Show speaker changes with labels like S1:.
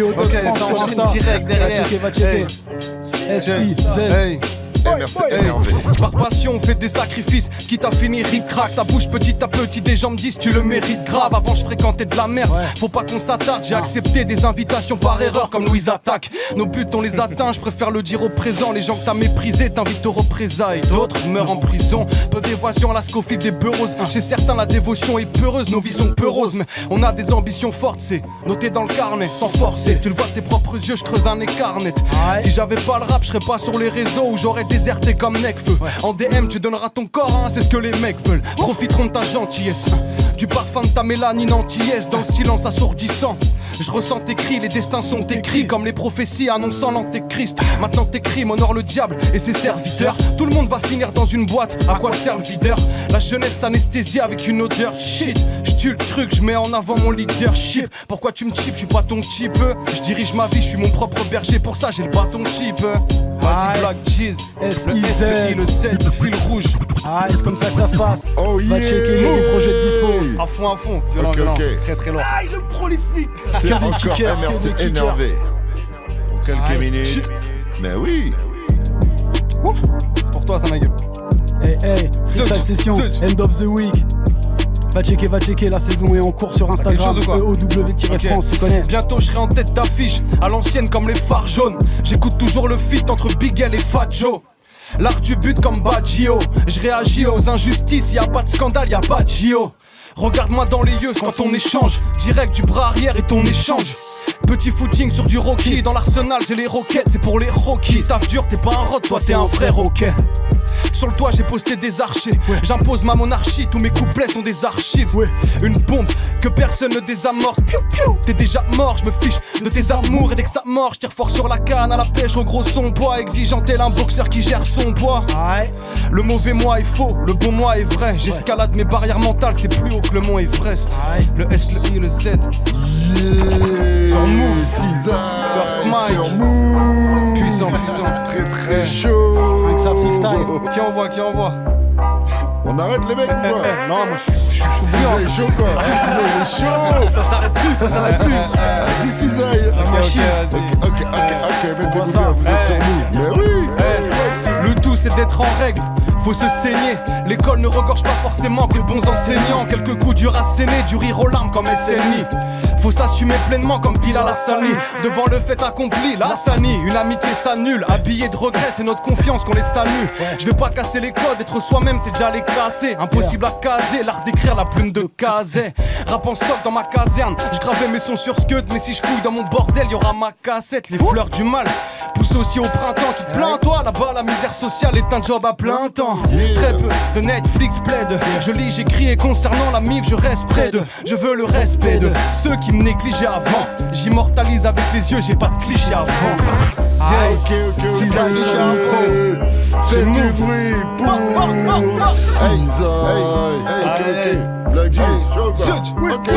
S1: Ok, ça enchaîne direct derrière.
S2: Va checker. S-I-Z.
S1: Hey.
S3: MRC énervé.
S1: Par passion, on fait des sacrifices, quitte à finir ric-crac. Ça bouge petit à petit, des gens me disent tu le mérites grave. Avant je fréquentais de la merde, faut pas qu'on s'attarde. J'ai accepté des invitations par erreur comme Louise Attaque. Nos buts on les atteint, je préfère le dire au présent. Les gens que t'as méprisés t'invitent aux représailles. D'autres meurent en prison, peu d'évasion à la Scofield des Beureuses. Chez certains la dévotion est peureuse, nos vies sont peureuses. Mais on a des ambitions fortes, c'est noté dans le carnet, sans forcer. Tu le vois de tes propres yeux, je creuse un écart net. Si j'avais pas le rap, je serais pas sur les réseaux où j'aurais déserté comme Necfeu. En DM tu donneras ton corps, hein, c'est ce que les mecs veulent. Profiteront de ta gentillesse, du parfum de ta mélanine antillaise. Dans le silence assourdissant, je ressens tes cris, les destins sont écrits comme les prophéties annonçant l'antéchrist. Maintenant tes crimes honorent le diable et ses serviteurs. Tout le monde va finir dans une boîte, à quoi sert le videur? La jeunesse anesthésiée avec une odeur shit. Je tue le truc, je mets en avant mon leadership. Pourquoi tu me chips, je suis pas ton type. Je dirige ma vie, je suis mon propre berger, pour ça j'ai le bâton type. Vas-y Black Cheese, le S, le I, le Z, le fil rouge.
S2: Ah, c'est comme ça que ça se passe.
S3: Oh yeah.
S2: Va checker les projets de dispo.
S1: À fond, violent,
S3: Ok,
S1: violent,
S3: ok.
S1: très très lourd.
S2: Aïe, le prolifique.
S3: C'est
S2: Que des
S3: encore
S2: kickers, que
S3: MRC
S2: des kickers.
S3: énervé. Pour quelques
S2: Aïe.
S3: minutes. Mais oui.
S1: C'est pour toi ça ma gueule.
S2: Hey, freestyle session,
S1: Search.
S2: end of the week. Va checker, la saison est en cours sur Instagram.
S1: Quelque chose ou quoi
S2: EOW-France, tu connais.
S1: Bientôt je serai en tête d'affiche, à l'ancienne comme les phares jaunes. J'écoute toujours le feat entre Big L et Fat Joe. L'art du but comme Baggio. Je réagis aux injustices, y a pas de scandale, y a pas de JO. Regarde-moi dans les yeux quand on échange. Direct du bras arrière et ton échange. Petit footing sur du Rocky. Dans l'arsenal j'ai les roquettes, c'est pour les Rockies. Taf dur, t'es pas un rot, toi t'es un vrai roquet. Sur le toit j'ai posté des archers. J'impose ma monarchie, tous mes couplets sont des archives. Une bombe que personne ne désamorce. Piou, piou. T'es déjà mort, je me fiche de tes amours. Et dès que ça mord, je tire fort sur la canne. À la pêche au gros son bois, exigeant tel un boxeur qui gère son bois. Le mauvais moi est faux, le bon moi est vrai. J'escalade mes barrières mentales, c'est plus haut que le mont Everest. Le S, le I, le Z. Sur Move, First Mike.
S3: Sur Move.
S1: Puissant.
S3: Très très chaud.
S2: Avec sa freestyle.
S1: Qui envoie?
S3: On arrête les mecs ou quoi?
S1: Non, moi je suis bouillant.
S3: Cisaille chaud quoi. Cisaille il est chaud.
S2: Ça s'arrête plus.
S3: Vas-y Cisaille.
S1: Vas-y.
S3: Ok, mettez-vous bien, vous êtes sur nous. Mais oui.
S1: Le tout c'est d'être en règle, faut se saigner. L'école ne regorge pas forcément que de bons enseignants. Quelques coups durs à saigner, du rire aux larmes comme SNI. Faut s'assumer pleinement comme Bilal Hassani. Devant le fait accompli, la Hassani. Une amitié s'annule, habillée de regrets, c'est notre confiance qu'on les salue. Je vais pas casser les codes, être soi-même c'est déjà les casser. Impossible à caser, l'art d'écrire la plume de Kazé. Rap en stock dans ma caserne, je gravais mes sons sur Scud. Mais si je fouille dans mon bordel, y'aura ma cassette. Les fleurs du mal poussent aussi au printemps. Tu te plains toi, là-bas la misère sociale est un job à plein temps. Très peu de Netflix plaide. Je lis, j'écris et concernant la mif je reste près de. Je veux le respect de ceux qui me négligeaient avant. J'immortalise avec les yeux, j'ai pas de cliché avant.
S3: Ok.
S2: Cisaille,
S3: Faites du bruit pour Cisaille. Ok. Black G, chaud quoi. Ok.